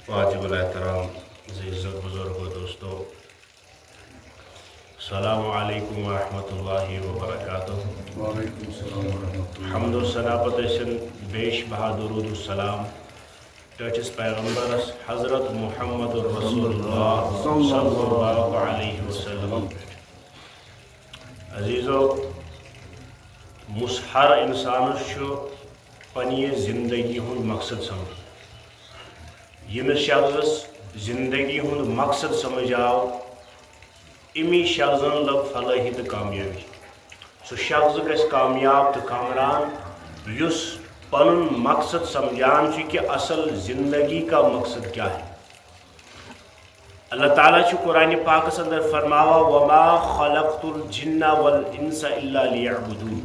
واجب الاحترام عزیز بزرگوں دوستو، السلام علیکم ورحمۃ اللہ وبرکاتہ۔ وعلیکم السلام ورحمۃ اللہ۔ حمد و ثنا پتہ بیش بہا درود السلام ٹچس پیغمبرس حضرت محمد الرسول اللہ صلی اللہ علیہ وسلم۔ عزیزو، ہر انسانس پنہ زندگی ہند مقصد سمجھ۔ یمس شخص زندگی ہند مقصد سمجھ آو، امی شخصن لگ فلاحی تو کامیابی۔ سو شخص گھس کامیاب تو کامران یس پن مقصد سمجھان کہ اصل زندگی کا مقصد کیا ہے۔ اللہ تعالیٰ قرآن پاکس اندر فرماوا وما خلقت الجن والانس الا لیعبدون،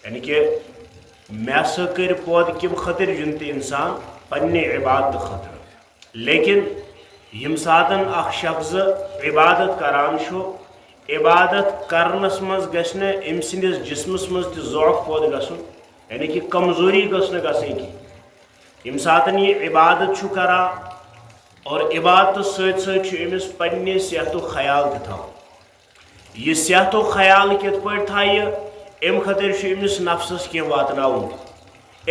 یعنی کہ میں سا کر پود کم خطر جن تے انسان پنہ عبادت خطر، لیکن یم ساتن اخ شخص عبادت کران شو، عبادت کرنس مز گھن ام سندس جسمس مز تہ ضعف پود گھن، یعنی کہ کمزوری گھن گھن کی یم ساتن یہ عبادت چھو کرا اور عبادت ست ست امس پنہ صحت و خیال تہ تھو۔ یہ صحت و خیال کت پہ تھائے ام خاطر امس نفسس کی واتناؤن،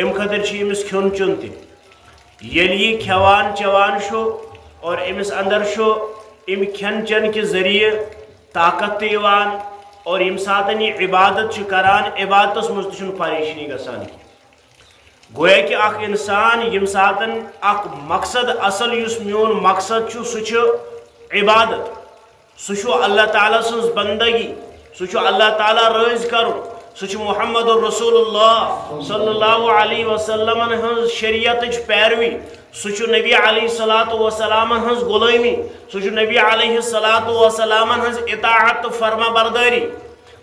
ام خاطر امس کھون چون تہ یل یہ کھوان چوان شو اور امس اندر شو ام کھین چن کے ذریعے طاقت تیوان، اور یم ساتن یہ عبادت کران عبادتس مز تہ پریشانی گسان کی۔ گویا کہ اخ انسان یم ساتن اخ مقصد اصل یس میون مقصد سہ عبادت، سہ اللہ تعالیٰ سن بندگی، سہ اللہ تعالیٰ رض کرن، سہ محمد الرسول اللہ صلی اللہ علیہ وسلم ہز شریعت پیروی، سہ نبی علیہ الصلوۃ والسلام ہز غلامی، سہ نبی علیہ الصلوۃ والسلام ہز اطاعت فرما برداری۔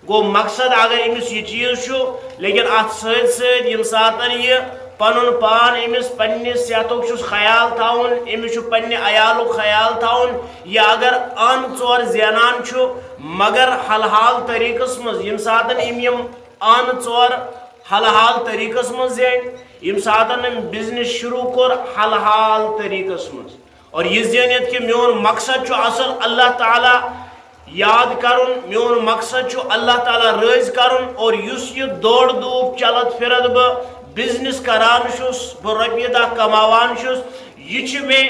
گو مقصد اگر امس یہ چیز چھو، لیکن ات ست ست یم ساتن یہ پنن پان امس پنہ صحتک چھس خیال تھاون، امس پنہ عیالک خیال تھاون، یہ اگر ان ژور زینان چھو مگر حل حال طریقس مز یم ساتن یم ان ژور حل حال طریقس مز زین، یم ساتن بزنس شروع کور حل حال طریقس مز، اور یہ زینیت کہ میون مقصد چھو اصل اللہ تعالیٰ یاد کرن، میون مقصد چھو اللہ تعالیٰ رض کرن، اور یس یہ دوڑ دھوپ چلت پھرت بہ بزنس کران چھس، بہ رۄپیہ دہ کماوان چھس، یہ چھ میں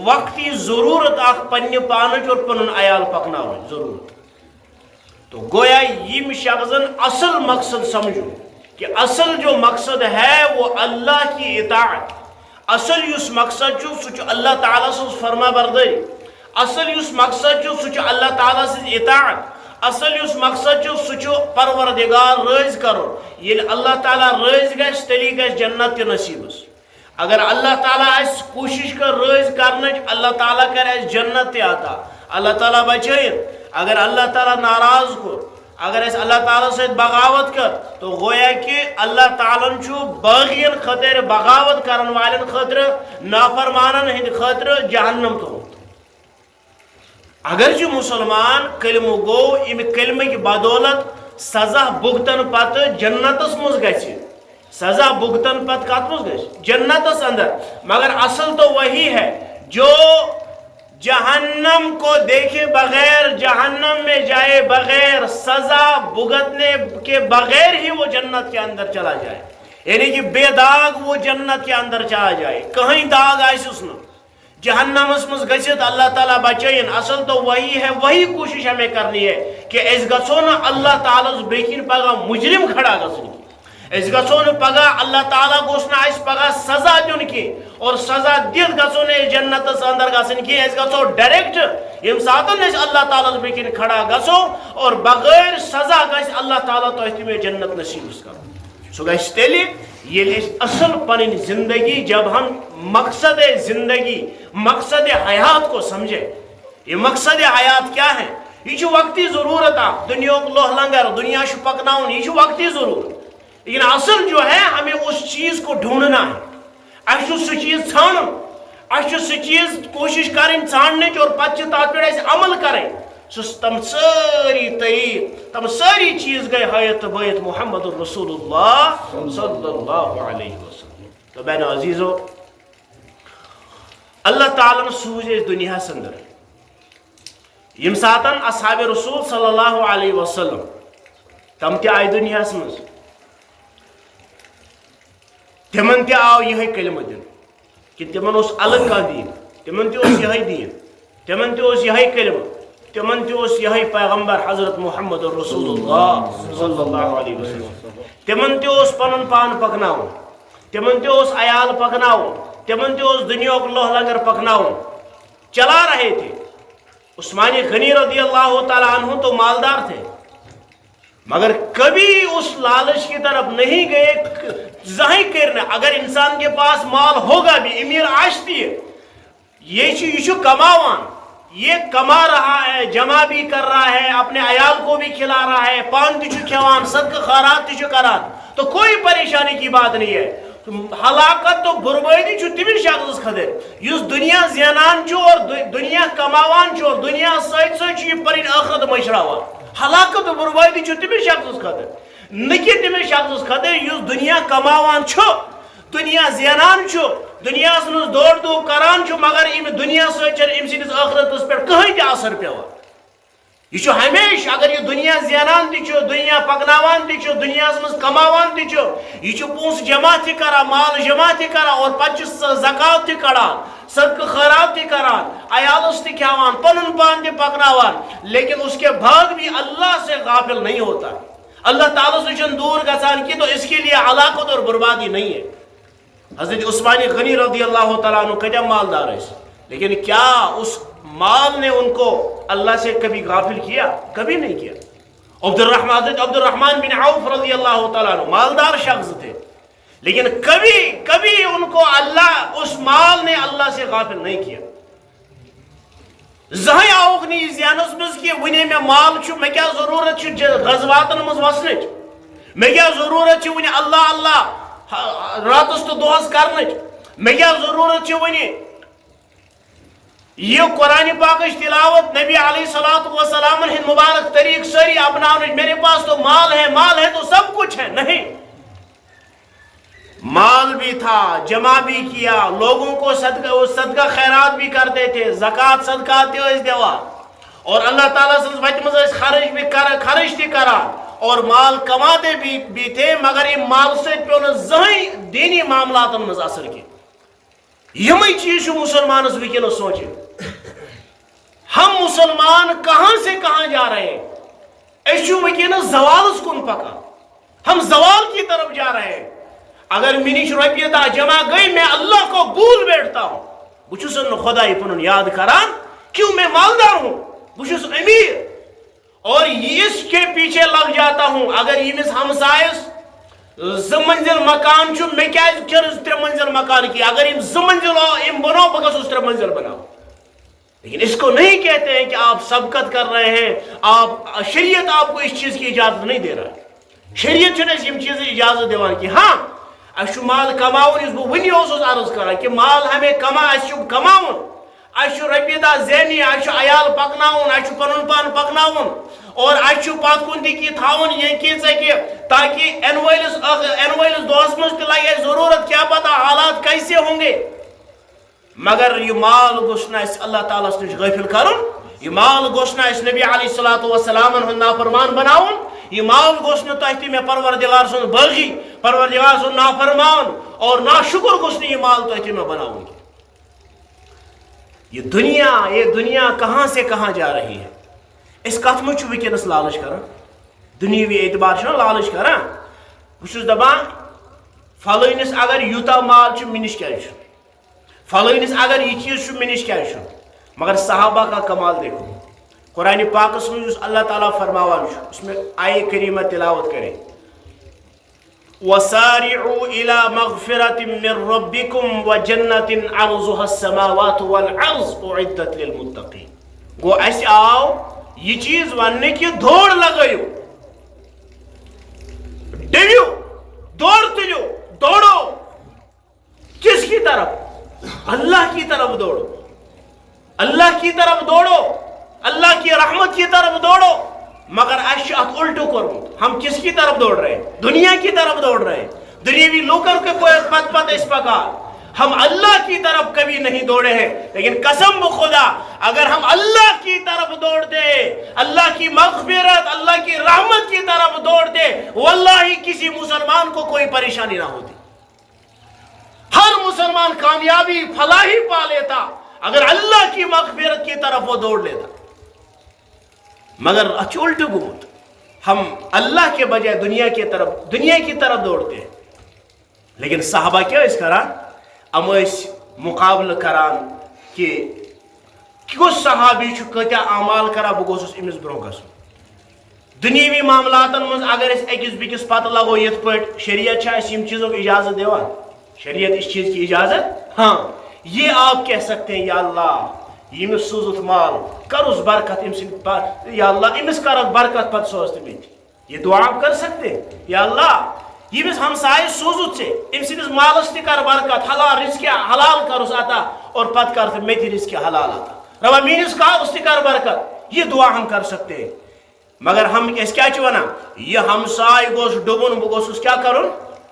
وقتی ضرورت اخ پنہ پانچ اور پنن عیال پکناون ضرورت۔ تو گویا یم شخصن اصل مقصد سمجھو کہ اصل جو مقصد ہے وہ اللہ کی اطاعت، اصل یس مقصد چھو سہ اللہ تعالیٰ سن فرما برداری، اصل یس مقصد چھو سہ اللہ تعالیٰ سن اطاعت، اصل یس مقصد چھو سہ پروردگار رض کرو۔ یل اللہ تعالیٰ رض گھس تیلی گھس جنت تہ نصیبس۔ اگر اللہ تعالیٰ اس کوشش کر رض کرنچ، اللہ تعالیٰ کر اس جنت تہ عطا، اللہ تعالیٰ بچائن۔ اگر اللہ تعالیٰ ناراض کو، اگر اس اللہ تعالیٰ سے بغاوت کر، تو گویا کہ اللہ تعالیٰ چھو باغین خاطر، بغاوت کرن والن خاطر، نافرمانن ہند خاطر جہنم تو۔ اگرچہ مسلمان کلمہ گو، ام کلمہ کی بدولت سزا بھگتن پتہ جنتس مز گژھِ، سزا بھگتن پتہ کت مز گژھِ جنتس اندر، مگر اصل تو وہی ہے جو جہنم کو دیکھے بغیر، جہنم میں جائے بغیر، سزا بھگتنے کے بغیر ہی وہ جنت کے اندر چلا جائے، یعنی کہ بے داغ وہ جنت کے اندر چلا جائے، کہیں داغ آئیس نہ جہنم مز گھت اللہ تعالیٰ بچائن۔ اصل تو وہی ہے، وہی کوشش ہمیں کرنی ہے کہ اس گھو نا اللہ تعالیٰ بیکن پگہ مجرم کھڑا گھن کی، اس گھو نا پگہ اللہ تعالیٰ گوس نا اس پگہ سزا دن کی، اور سزا دت گھو نا جنت اندر گھن کی، اس گھو ڈائریکٹ یم ساتن اس اللہ تعالیٰ بیکن کھڑا گھو اور بغیر سزا گھس اللہ تعالیٰ تو تمہیں جنت نصیب کر، سو گھس تیلی یہ اصل پن زندگی جب ہم مقصد زندگی، مقصد حیات کو سمجھے۔ یہ مقصد حیات کیا ہے؟ یہ وقتی ضرورت دنیا لوہ لنگر، دنیا پکناؤن، یہ وقتی ضرورت، لیکن اصل جو ہے ہمیں اس چیز کو ڈھونڈنا ہے، اچھو سہ چیز ژھانڈن، اچھو سہ چیز کوشش کریں ژھانڈنچ، اور پتہ تر پہ عمل کریں۔ تم ساری طریق، تم ساری چیز گئے حیات بیت محمد الرسول اللہ صلی اللہ علیہ وسلم۔ تو بہن عزیزو، اللہ تعالیٰ سوز دنیا اندر یم ساتن اصحاب رسول صلی اللہ علیہ وسلم تم تہ آئی دنیا مز تمن تہ آو یہ کلمہ دن کہ تمن اس الگ کا دین تمن تہ اس یہ دین تمن تہ اس یہ کلمہ تمن تہ اس یہ پیغمبر حضرت محمد رسول اللہ صلی اللہ علیہ وسلم تمن تہ اس پنن پان پکناون تمن تہ اس عیال پکناون تمن تہ اس دنیا کو لوہ لنگر پکناون چلا رہے تھے عثمان غنی رضی اللہ تعالیٰ عنہ تو مالدار تھے مگر کبھی اس لالچ کی طرف نہیں گئے ظاہر کرنا اگر انسان کے پاس مال ہوگا بھی امیر عاشتی ہے یہ کماوان یہ کما رہا ہے جمع بھی کر رہا ہے اپنے عیال کو بھی کھلا رہا ہے پان تہ کھیوان صدقہ خیرات تہ کران تو کوئی پریشانی کی بات نہیں ہے ہلاکت تو بربادی تمس شخص خاطر اس دنیا زینان اور دنیا کماوان اور دنیا ست ست پن آخرت مشراوان ہلاکت تو بربادی تمس شخص خاطر نہ تمس شخص خاطر اس دنیا کماوان دنیا زینان دنیا مز دوڑ دوڑ کران مگر ام دنیا ست ام سندس آخرتس پہ کہیں تہ اثر پیوان یہ ہمیشہ اگر یہ دنیا زینان تہ دنیا پکناوان تہ دنیا مز کماوان تہ یہ پونس جمع تہ کران مال جمع تہ کران اور پتہ زکات تہ کڑان صدقہ خیرات تہ کران عیالس تہ کھیوان پنن پان تہ پکناوان لیکن اس کے بعد بھی اللہ سے غافل نہیں ہوتا اللہ تعالیٰ سے دور گژھان کی تو اس کے لیے ہلاکت اور بربادی نہیں ہے حضرت عثمان غنی رضی اللہ تعالیٰ عنہ کتنا مالدار ہے لیکن کیا اس مال نے ان کو اللہ سے کبھی غافل کیا؟ کبھی نہیں کیا. حضرت عبد الرحمن بن عوف رضی اللہ تعالیٰ عنہ مالدار شخص تھے لیکن کبھی ان کو اللہ اس مال نے اللہ سے غافل نہیں کیا. زہاں آوک نہیں زیانس مز کہ ونے میں مال چھو میں کیا ضرورت چھو غزواتن مز وسنچ میں کیا ضرورت چھو ونے اللہ اللہ راتس تو دوہس کرنچ میں کیا ضرورت چھو ونے یہ قرآن پاکش تلاوت نبی علیہ السلام ہند مبارک طریق سری اپناؤ میرے پاس تو مال ہے تو سب کچھ ہے. نہیں، مال بھی تھا، جمع بھی کیا، لوگوں کو صدقہ خیرات بھی کرتے تھے، زکات صدقات دیوا اور اللہ تعالیٰ سے وقت مز خرچ تھی کرا اور مال کماتے بھی تھے مگر یہ مال سے پیو نہ زہیں دینی معاملات مز اثر کی. یمی چیز مسلمانس ونکس سوچے ہم مسلمان کہاں سے کہاں جا رہے ہیں. اس ونکس زوالس کن پکا، ہم زوال کی طرف جا رہے ہیں. اگر منش روپیہ دہ جمع گئی میں اللہ کو بھول بیٹھتا ہوں. بچس خدا پن یاد کران کیوں میں مالدار ہوں، بچس امیر اور اس کے پیچھے لگ جاتا ہوں. اگر یمس ہمسائس زمنزل مکان چھو میں کیا کرز 3 منزل مکان کی، اگر ام زمنزل بناو بگس اس 3 منزل بناو. لیکن اس کو نہیں کہتے ہیں کہ آپ سبقت کر رہے ہیں، شریعت آپ کو اس چیز کی اجازت نہیں دے رہا ہے. شریعت چھنس یم چیز اجازت دیوان کہ ہاں اچھو مال کماؤن اس ونی عرض کرا کہ مال ہمیں کماؤن اچھو رپیہ دہ زینی اچھو عیال پکناؤن اچھو پنن پان پکناؤن اور اچھو پات کندی کی تھاؤن یہ کیسا کہ تاکہ انوائلس دوست مجھ لگے ضرورت کیا پتا حالات کیسے ہوں گے. مگر یہ مال گوشنا اس اللہ تعالیٰ سے غافل کرن، یہ مال گوشنا اس نبی علیہ السلام نافرمان بناؤن، یہ مال گوشنا تحتی میں پروردگار سن بغی پروردگار سن نافرمان اور ناشکر گوشنا یہ مال تحتی میں بناؤن. یہ دنیا کہاں سے کہاں جا رہی ہے. اس کت مجھ ونکس لالچ کران دنیوی اعتبار چھنا لالچ کران. بس دپان فلانس اگر یوتا مال منش کیا فلانس اگر یہ چیز منش کیا مگر صحابہ کا کمال دیکھو. قرآن پاکس میں اللہ تعالیٰ فرماوان اس میں آیہ کریمہ تلاوت کریں وَسَارِعُوا إِلَى مَغْفِرَةٍ مِّن رَبِّكُمْ وَجَنَّةٍ عَرْضُهَا السَّمَاوَاتُ وَالْأَرْضُ أُعِدَّتْ لِلْمُتَّقِينَ. گو ایسے آؤ یہ چیز وننے کی دوڑ لگائیو، ڈیویو دوڑ تلیو، دوڑو کس کی طرف؟ اللہ کی طرف دوڑو، اللہ کی طرف دوڑو، اللہ کی رحمت کی طرف دوڑو. مگر اس الٹو کرمت ہم کس کی طرف دوڑ رہے ہیں؟ دنیا کی طرف دوڑ رہے ہیں. دنیاوی لوکر کے کوئی پت اس پکار ہم اللہ کی طرف کبھی نہیں دوڑے ہیں، لیکن قسم بخدا اگر ہم اللہ کی طرف دوڑتے، اللہ کی مغفرت، اللہ کی رحمت کی طرف دوڑتے، واللہ کسی مسلمان کو کوئی پریشانی نہ ہوتی، ہر مسلمان کامیابی فلاحی پا لیتا اگر اللہ کی مغفرت کی طرف وہ دوڑ لیتا۔ مگر اچھ الٹ گوت، ہم اللہ کے بجائے دنیا کی طرف دوڑتے ہیں۔ لیکن صحابہ کیا اس کران؟ ام اس مقابلہ کران کہ کس صحابی کتیا اعمال کرا بہ گوسس امس برو گژھن۔ دنیوی معاملاتن من اگر اس أکس بیکس پتہ لگو یت پٹ شریعت اس یم چیزوں کی اجازت دیوان، شریعت اس چیز کی اجازت، ہاں یہ آپ کہہ سکتے ہیں یا اللہ یمس سوزت مال کر اس برکت امس، یا اللہ امس کر برکت پتہ سوز تمہیں، یہ دعا آپ کر سکتے ہیں یا اللہ یمس ہمسائے سوزت سے ام سندس مالس تہ کر برکت، حلال رزق حلال کرس عطا اور پتہ کر مے تہ رزق حلال عطا، روا میس کارس تہ کر برکت، یہ دعا ہم کر سکتے ہیں۔ مگر ہم اس کیا ونان یہ ہمسائے گوس ڈبن بہ گوسس کیا کرن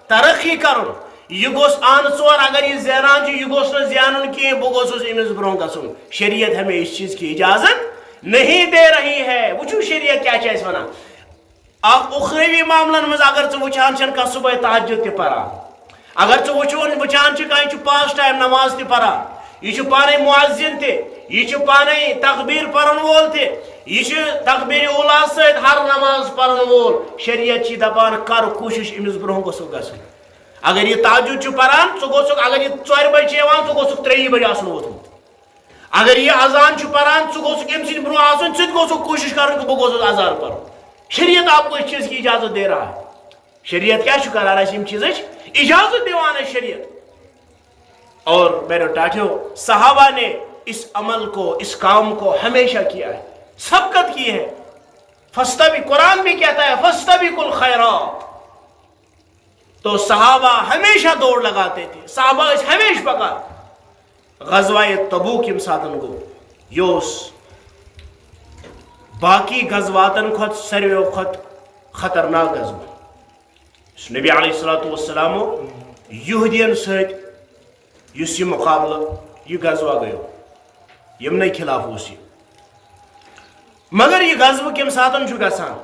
ترقی کرن، یہ گوس آن ژور اگر یہ زینان یہ گوس نہ زینن کی بہ گوسس امس برو گژھن۔ شریعت ہمیں اس چیز کی اجازت نہیں دے رہی ہے۔ وچھو شریعت کیا اس ونان، اخروی معاملن مز اگر ژٕ وچھان چھن کانٛہہ صبح تہجد تہ پران، اگر ژٕ وچھان چھ کانٛہہ چھ 5 ٹائم نماز تہ پران، یہ چھ پانے مؤذن تہ، یہ چھ پانے تکبیر پرن وول تہ، یہ چھ تکبیر اولا سۭتۍ ہر نماز پرن وول، شریعت چھ دپان کر کوشش امس برونٛہہ گوٚژھُکھ گژھُن۔ اگر یہ تہجد چھ پران ژٕ گوٚژھُکھ، اگر یہ 4 بجے یوان ژٕ گوٚژھُکھ 3 بجے آسُن ووتمُت۔ اگر یہ اذان چھ پران ژٕ گوٚژھُکھ امہِ سٕنٛدِ برونٛہہ آسُن، ژٕ تہِ گوٚژھُکھ کوشش کرُن کہ بہٕ گوٚژھُس اذان پرُن۔ شریعت آپ کو اس چیز کی اجازت دے رہا ہے۔ شریعت کیا کران اس یم چیز اجازت دیوان ہے شریعت۔ اور میرے ٹاٹھیو صحابہ نے اس عمل کو، اس کام کو ہمیشہ کیا ہے، سبقت کی ہے۔ قرآن بھی کہتا ہے فاستبقوا الخیرات، تو صحابہ ہمیشہ دوڑ لگاتے تھے، صحابہ اس ہمیشہ پکا۔ غزوہ تبوک یم ساتن گو یوس باقی غزواتن کھت سارویو کھت خطرناک غزوہ۔ نبی علیہ الصلوۃ والسلام یہودین سۭتۍ یُس یہ مقابلہ یہ غزوہ گیو، یمنے خلاف اس یہ، مگر یہ غزوہ کم ساتن چھُ گژھان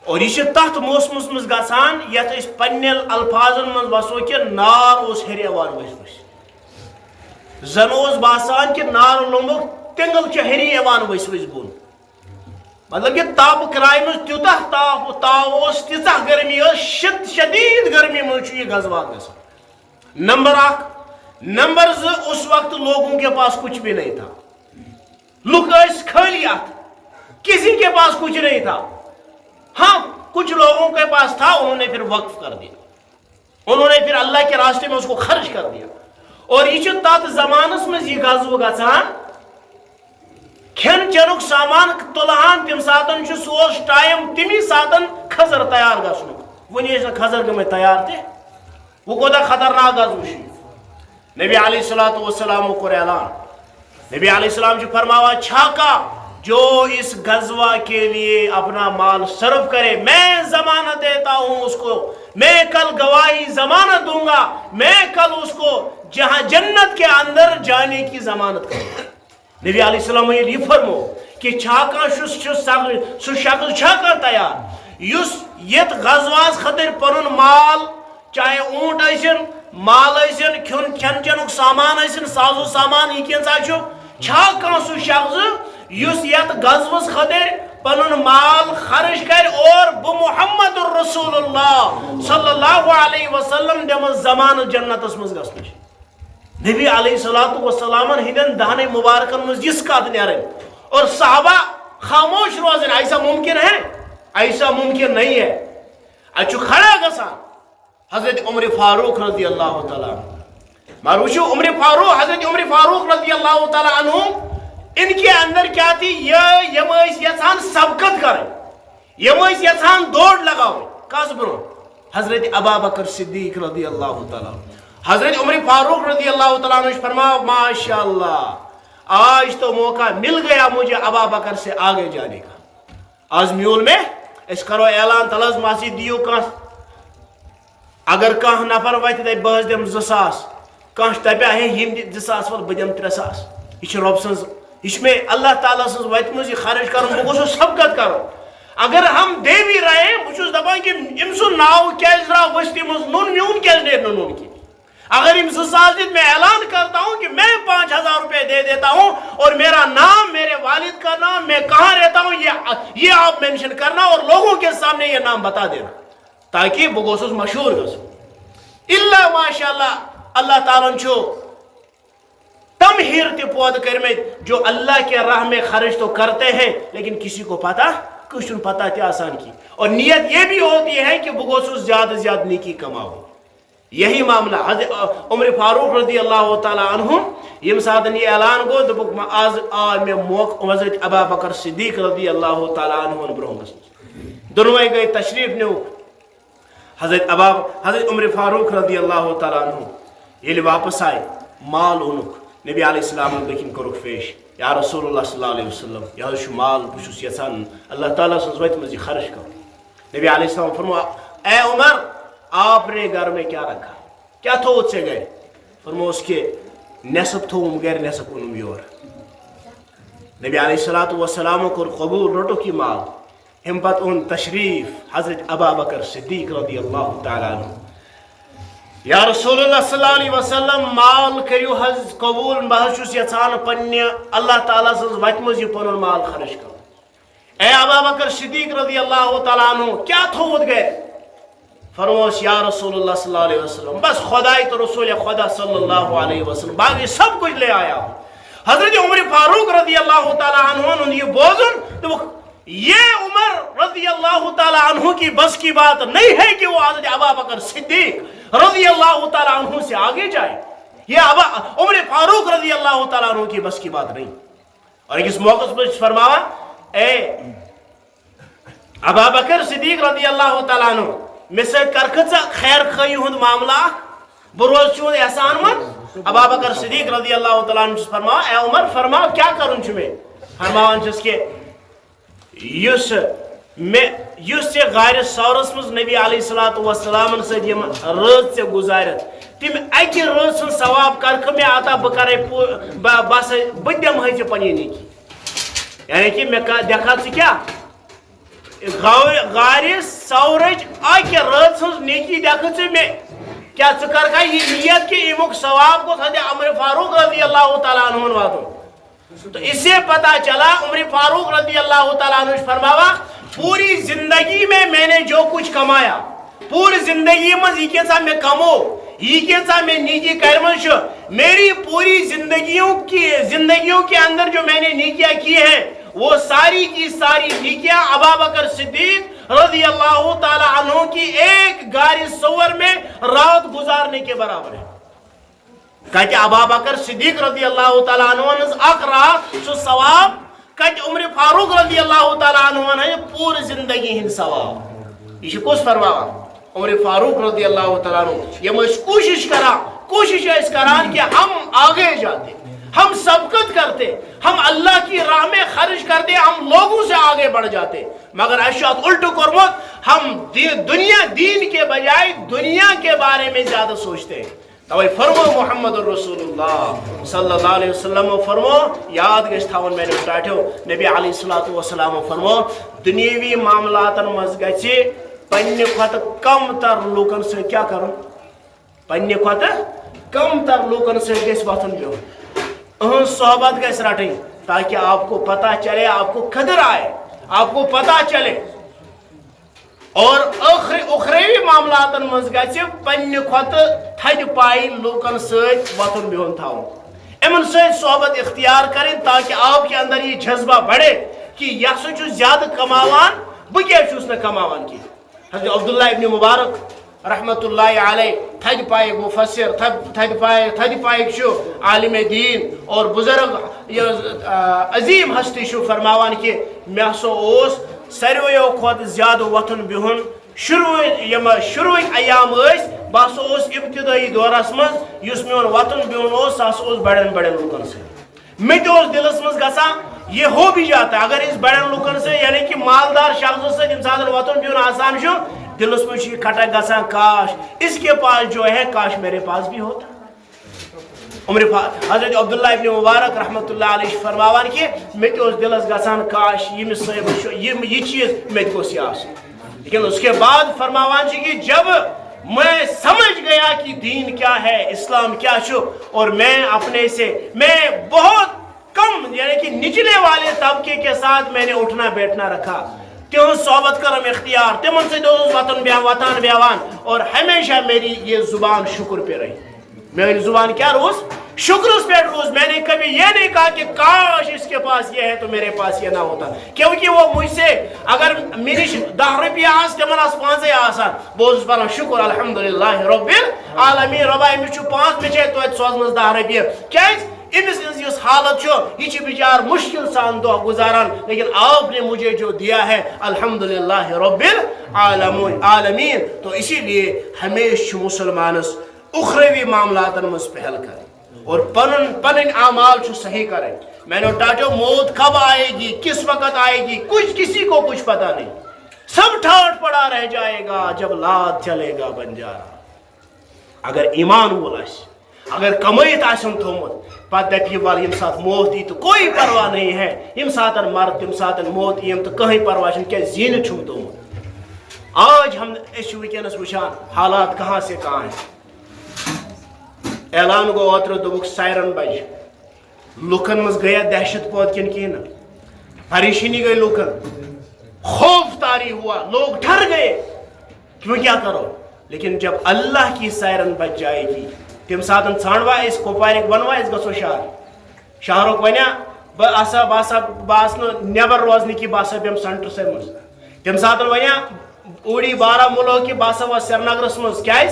اور یہ تحت موسمس مز گژھان یتھ اس پننٮ۪ن الفاظن من وسو کہ نار اس ہیرِ یوان ؤسۍ ؤسۍ، زن اوس باسان کہ نار لوٚمُت تنگل چھ ہیری یوان ؤسۍ ؤسۍ بون، مطلب کہ تاپ کرائے مز تیوتاہ تاو اس تیژاہ گرمی اس شدید گرمی مز چھُ یہ غزوہ گژھان۔ نمبر 1، نمبر 2، اس وقت لوگوں کے پاس کچھ بھی نہیں تھا، لوگ اس خالیات، کسی کے پاس کچھ نہیں تھا۔ ہاں کچھ لوگوں کے پاس تھا، انہوں نے پھر وقف کر دیا، انہوں نے پھر اللہ کے راستے میں اس کو خرچ کر دیا۔ اور یہ تات زمانس مز یہ غزوہ گژھان، کھین چنک سامان تلہان تم ساتن سوز ٹائم تمی ساتن کھزر تیار گھن، ونی کھزر گمے تیار تہ، وہ کوتاہ خطرناک غزوہ۔ نبی علیہ الصلوۃ والسلام کو اعلان، نبی علیہ السلام فرماوا چھاکا جو اس غزوہ کے لیے اپنا مال صرف کرے، میں ضمانت دیتا ہوں اس کو، میں کل گواہی ضمانت دوں گا، میں کل اس کو جہاں جنت کے اندر جانے کی ضمانت کروں گا۔ نبی علیہ السلام یہ فرمو کہ چھاکا سو شخص چھاکا تیار یس یت غزواس خاطر پنن مال، چاہے اونٹ ٲسِن، مال ٲسِن، کھیون کھین چنک سامان ٲسِن، سازو سامان یہ کینژھا چھُ، چھا کانٛہہ سُہ شخص یُس یتھ غزوس خاطر پنن مال خرچ کر اور بہ محمد رسول اللہ صلی اللہ علیہ وسلم دمس ضمانت جنتس مز گژھنٕچ۔ نبی علیہ الصلوۃ والسلام ہندین دہنے مبارکن مز یس کت نیرن اور صحابہ خاموش روزن، ایسا ممکن ہے؟ ایسا ممکن نہیں ہے۔ اچھو کھڑا گژھان حضرت عمر فاروق رضی اللہ تعالیٰ، مروچو عمر فاروق، حضرت عمر فاروق رضی اللہ تعالیٰ عنہ، ان کے اندر کیا تھی؟ یم یژھان سبقت کریں، یم یژھان دوڑ لگاؤ کس برو؟ حضرت ابابکر صدیق رضی اللہ تعالیٰ۔ حضرت عمر فاروق رضی اللہ تعالیٰ عنہ فرمایا ماشاء اللہ آج تو موقع مل گیا مجھے ابابکر سے آگے جانے کا۔ آج میول میں اس کرو اعلان تلز ماسی دیو کا اگر کانٛہہ نفر وتہِ دپہِ بہٕ حظ دِمہٕ 2,000 کانٛہہ دپہِ ہے یِم دِ 2,000 وَل بہٕ دِمہٕ 3,000 یہِ چھِ رۄب سٕنٛز یہ میں اللہ تعالیٰ سٕنٛز وتہِ منٛز یہ خرچ کرُن بہٕ گوٚژھُس سبقت کرُن اگر ہم دے بھی رہے ہیں بہٕ چھُس دپان کہ أمۍ سُنٛد ناو کیٛازِ درٛاو بستی منٛز نوٚن میون کیٛازِ نیرِ نہٕ نوٚن کینٛہہ اگر یم 2,000 دِتھ میں اعلان کرتا ہوں کہ میں 5,000 روپے دے دیتا ہوں اور میرا نام میرے والد کا نام میں کہاں رہتا ہوں یہ آپ مینشن کرنا اور لوگوں کے سامنے یہ نام بتا دینا تاکہ بہٕ گوٚژھُس مشہور گژھُن اللہ ماشاء اللہ اللہ تعالیٰ چھُ تم ہیر تے پود کرمت جو اللہ کے راہ میں خرچ تو کرتے ہیں لیکن کسی کو پتہ کچھ پتہ تھی آسان کی اور نیت یہ بھی ہوتی ہے کہ بہٕ گوٚژھُس زیادہ زیادہ نیکی کماؤں یہی معاملہ حضرت عمر فاروق رضی اللہ تعالیٰ عنہ یم ساتھ یہ اعلان گو دپُکھ آز آ مے موقع حضرت ابوبکر صدیق رضی اللہ تعالیٰ عنہ برونٛہہ گژھنس دۄنوے گئی تشریف نیو حضرت عمر فاروق رضی اللہ تعالیٰ عنہ ییٚلہِ واپس آئے مال اونُکھ نبی علیہ السلام دکن کورُکھ پیش یا رسول اللہ صلی اللہ علیہ وسلم یہ چھُ مال بہٕ چھُس یژھان اللہ تعالیٰ سٕنٛز وتہِ منٛز یہ خرچ کرُن نبی علیہ السلام فرموو اے عمر آپ نے گھر میں کیا رکھا کیا تھوت سے گئے فرمو اس کے نصب تھوم گھر نصب اونم یور نبی علیہ السلام کو قبول رٹو کی مال ہم پت اون تشریف حضرت ابوبکر صدیق رضی اللہ تعالیٰ عنہ یا رسول اللہ صلی اللہ علیہ وسلم مال کریو حض قبول بہت چھُس یژھان پننہِ اللہ تعالیٰ سٕنٛز وتہِ منٛز یہِ پنُن مال خرچ کرُن اے ابوبکر صدیق رضی اللہ تعالیٰ عنہ کیا تھوت گھر فرموس یا رسول اللہ صلی اللہ علیہ وسلم بس خدائی تو رسول خدا صلی اللہ علیہ وسلم باقی سب کچھ لے آیا ہوں حضرت عمر فاروق رضی اللہ تعالیٰ عنہ نے یہ بوزن یہ عمر رضی اللہ تعالیٰ عنہ کی بس کی بات نہیں ہے کہ وہ حضرت ابوبکر صدیق رضی اللہ تعالیٰ عنہ سے آگے جائے یہ عمر فاروق رضی اللہ تعالیٰ عنہ کی بس کی بات نہیں اور اس موقع پر فرمایا اے ابوبکر صدیق رضی اللہ تعالیٰ عنہ مے سۭتۍ کرکھٕ ژٕ خیر خٲیی ہُنٛد معاملہ اکھ بہٕ روزٕ چون احسان منٛد ابوبکر صدیق رضی اللہ تعالیٰ عنہ چھُس فرماوان اے عمر فرماو کیا کرُن چھُ مےٚ فرماوان چھُس کہ یُس ژےٚ غارِ ثورس منٛز نبی علیہ الصلوۃ والسلامن سۭتۍ یِم رٲژ ژےٚ گُزارِتھ تِم اکہِ رٲژ ہُنٛد ثواب کرکھٕ مےٚ عطا بہٕ کرے بہٕ دِمہے ژےٚ پنٕنۍ نیکی یعنی کہ مےٚ دِکھا ژٕ کیٛاہ غارِ ثورٕچ اکہِ رٲژ ہٕنٛز نیکی دِکھٕ ژٕ مےٚ کیا ژٕ کرکھا یہ نیت کہ امیُک ثواب گوٚژھ حضرت عمر فاروق رضی اللہ تعالیٰ عنہ واتُن تو اس سے پتہ چلا عمر فاروق رضی اللہ تعالیٰ عنہ فرماوا پوری زندگی میں نے جو کچھ کمایا پوری زندگی میں یہ کیسا میں کمو یہ کیسا میں نیکی کرمن چھُ میری پوری زندگیوں کے اندر جو میں نے نیکیاں کی ہیں وہ ساری کی ساری نیکیاں ابوبکر صدیق رضی اللہ تعالیٰ عنہ کی ایک غار ثور میں رات گزارنے کے برابر ہے کہ ابوبکر صدیق رضی اللہ تعالیٰ عنہ اک رات سو ثواب کہ عمر فاروق رضی اللہ تعالیٰ عنہ پوری زندگی ہند ثواب یہ کس فرماوا عمر فاروق رضی اللہ تعالیٰ عنہ یہ کوشش کران کہ ہم آگے جاتے ہم سبقت کرتے ہم اللہ کی راہ میں خرچ کرتے ہم لوگوں سے آگے بڑھ جاتے مگر اشیاء الٹو کرمت ہم دین کے بجائے دنیا کے بارے میں زیادہ سوچتے ہیں توے فرمو محمد رسول اللہ صلی اللہ علیہ وسلم فرمو یاد گژھِ تھاوُن میانیو ٹاٹھیو نبی علیہ الصلوۃ والسلام فرمو دنیاوی معاملاتن مز گژھِ پننہِ کھۄتہٕ کم تر لوٗکن سۭتۍ کیٛاہ کرُن پننہِ کھۄتہٕ کم تر لوٗکن سۭتۍ گژھِ وۄتھُن بِہُن اہنٛز صحبت گژھِ رٹٕنۍ تاکہ آپ کو پتہ چلے آپ کو قدر آئے آپ کو پتہ چلے اور اخروی معاملاتن مز گژھِ پننہِ کھۄتہٕ تھدِ پایہِ لوٗکن سۭتۍ وۄتھُن بِہُن تھاوُن یِمن سۭتۍ صحبت اختیار کرٕنۍ تاکہ آپ کے اندر یہ جذبہ بڑھے کہ یہ ہسا چھُ زیادٕ کماوان بہٕ کیٛازِ چھُس نہٕ کماوان کینٛہہ حضرت عبداللہ ابن مبارک رحمۃ اللہ علیہ تھدِ پایِک مفسر تھدِ پایِک چھُ عالم دین اور بزرگ عظیم ہستی چھُ فرماوان کہ مےٚ ہسا اوس سارویو کھۄتہٕ زیادٕ وۄتھُن بِہُن شروعٕکۍ ایام ٲسۍ بہٕ ہسا اوس ابتدٲیی دورس منٛز یُس میون وۄتھُن بِہُن اوس سُہ ہسا اوس بڑٮ۪ن لوٗکن سۭتۍ مےٚ تہِ اوس دِلس منٛز گژھان یہ ہو بھی جاتا ہے اگر اس بڑن لوکن سے یعنی کہ مالدار شخص سے ییٚمہِ ساتہٕ وۄتھُن بِہُن آسان چھُ دلس میں کھٹا گسان کاش اس کے پاس جو ہے کاش میرے پاس بھی ہوتا. حضرت عبداللہ ابن مبارک رحمۃ اللہ علیہ فرماوان کہ مت دلس گسان کاش یہ چیز مت گوس لیکن اس کے بعد فرماوان کہ جب میں سمجھ گیا کہ دین کیا ہے اسلام کیا چھو اور میں اپنے سے میں بہت کم یعنی کہ نچلے والے طبقے کے ساتھ میں نے اٹھنا بیٹھنا رکھا تہذ صحبت کرم اختیار تمن سے وطن بیوان اور ہمیشہ میری یہ زبان شکر پہ رہی. میری زبان کیا روز شکر اس پہ روز. میں نے کبھی یہ نہیں کہا کہ کاش اس کے پاس یہ ہے تو میرے پاس یہ نہ ہوتا کیونکہ وہ مجھ سے اگر میری 10 روپیہ آس تمن آس 5 آسان بہت پڑھان شکر الحمدللہ رب العالمین ربا امس 5 مجھے تو سوزمس 10 روپیہ کیا امس اس حالت یہ بچار مشکل سان دہ گزاران لیکن آپ نے مجھے جو دیا ہے الحمدللہ رب العالمین. تو اسی لیے ہمیشہ مسلمانس اخروی معاملات مز پہل کریں اور پن اعمال صحیح کریں. میں نے ٹاٹو موت کب آئے گی کس وقت آئے گی کسی کو کچھ پتہ نہیں. سب ٹھاٹ پڑا رہ جائے گا جب لات چلے گا بنجارا. اگر ایمان وول اگر کمائت آسن تھومت پتہ دپی وال یم سات موت ای تو کوئی پرواہ نہیں ہے یم ساتن مرد تم ساتن موت یم تو کہیں پرواہ چھن کیا زین چھم تھومت. آج ہم اس ونکس وچان حالات کہاں سے کہاں ہیں. اعلان گو اوتر دوبک سائرن بج لکن مز گیا دہشت پود کن کہین پریشانی گئی لکن خوف طاری ہوا لوگ ڈر گئے کیوں کیا کرو. لیکن جب اللہ کی سائرن بج جائے گی تم ساتن ژھانڈوا اس کوپوارک ونوا اس گھو شہرک ونیا بہس نبر روزن کی بہسا بیم سینٹر سے مز تم ساتن ونیا اوڑی بارہمولہ کی بہسا وا سری نگرس مز کیا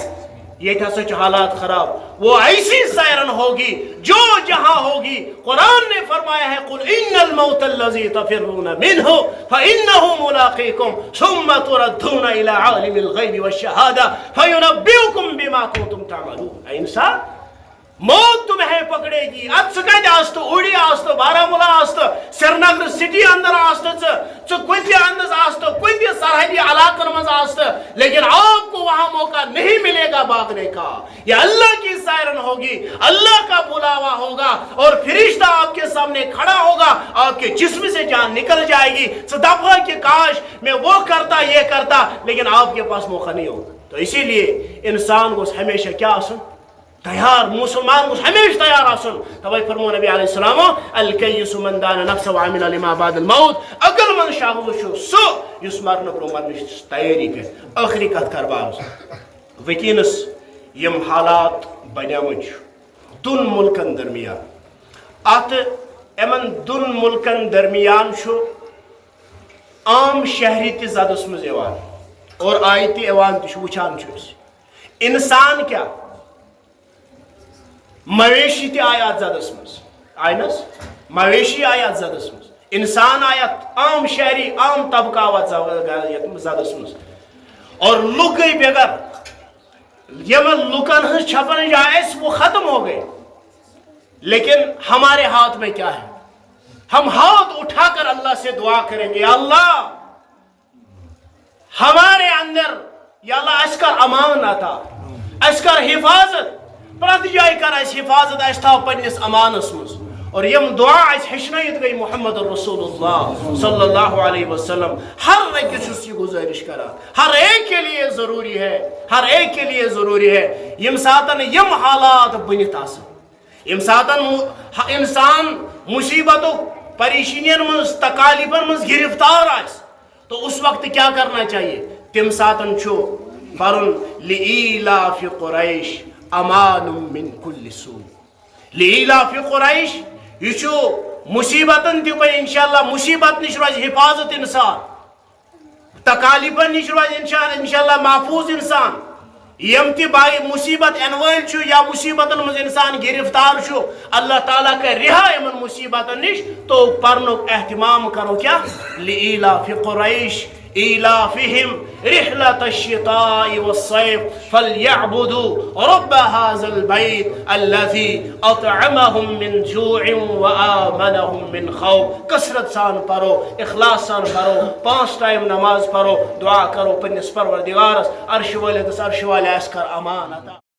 یہ ہسا حالات خراب. وہ ایسی سائرن ہوگی جو جہاں ہوگی قرآن نے فرمایا ہے قل ان الموت الذی تفرون منہ فانہ ملاقیکم ثم تردون الی عالم الغیب والشہادہ فینبئکم بما کنتم تعملون. انسان موت تمہیں پکڑے گی ات سکت آست اوڑی آست بارہمولہ آست سری نگر سٹی اندر آست کن تہ اندر آست کن تہ سرحدی علاقن مز آست لیکن آپ کو وہاں موقع نہیں ملے گا بھاگنے کا. یہ اللہ کی سائرن ہوگی اللہ کا بلاوا ہوگا اور فرشتہ آپ کے سامنے کھڑا ہوگا آپ کے جسم سے جان نکل جائے گی. صدقہ کہ کاش میں وہ کرتا یہ کرتا لیکن آپ کے پاس موقع نہیں ہوگا. تو اسی لیے انسان کو ہمیشہ کیا آسن تیار مسلمان کو ہمیشہ تیار آسن. توے فرمو نبی علیہ السلام الکیس من دان نفس وعمل لما بعد الموت. عقل مند شخص سو اس مرن برو مرنچ تیاری کر آخری کت کر باز وکینس یم حالات بنیامت دون ملکن درمیان ات امن دون ملکن درمیان عام شہری تہ زدس مز اور آئی تہ ایوان تہ وچان انسان کیا مویشی تہ آیات زدس مز آئنس مویشی آیات زدس مز انسان آیات عام شہری عام طبقہ آوات زدس مز اور لوگ گئی بغیر یمن لکن ہز چھپن جائے وہ ختم ہو گئے. لیکن ہمارے ہاتھ میں کیا ہے ہم ہاتھ اٹھا کر اللہ سے دعا کریں گے یا اللہ ہمارے اندر یا اللہ اس کا امان عطا اس کا حفاظت پرت جائے کر اس حفاظت اس تھا پنس امانس مز اور یم دعا اس ہچنائیت گئی محمد رسول اللہ صلی اللہ علیہ وسلم. ہر ایک یہ گزارش کرا ہر ایک کے لیے ضروری ہے ہر ایک کے لیے ضروری ہے یم ساتن یم حالات بنت آسن یم ساتن انسان مصیبتوں پریشانین مز تکالیفن مز گرفتار آس تو اس وقت کیا کرنا چاہیے. تم ساتن چھو پرن لإیلاف قریش امان من کل سوء. لإیلاف قریش یہ مصیبتن تہ کوئی انشاءاللہ مصیبت نش روز حفاظت انسان تکالیفن نش روز انشاءاللہ محفوظ انسان. یم تہ بائی مصیبت انویل یا مصیبتن مز انسان گرفتار اللہ تعالیٰ کا رہا یمن مصیبتن نش تو پرنک اہتمام کرو کیا لإیلاف قریش إيلافهم رحلة الشتاء والصيف فليعبدوا رب هذا البيت الذي أطعمهم من جوع وآمنهم من خوف. کثرت سان پرو، اخلاص سان پرو، 5 ٹائم نماز پرو، دعا کرو پنس پروردگارس عرش والے دس عرش والے اس کر امان عطا.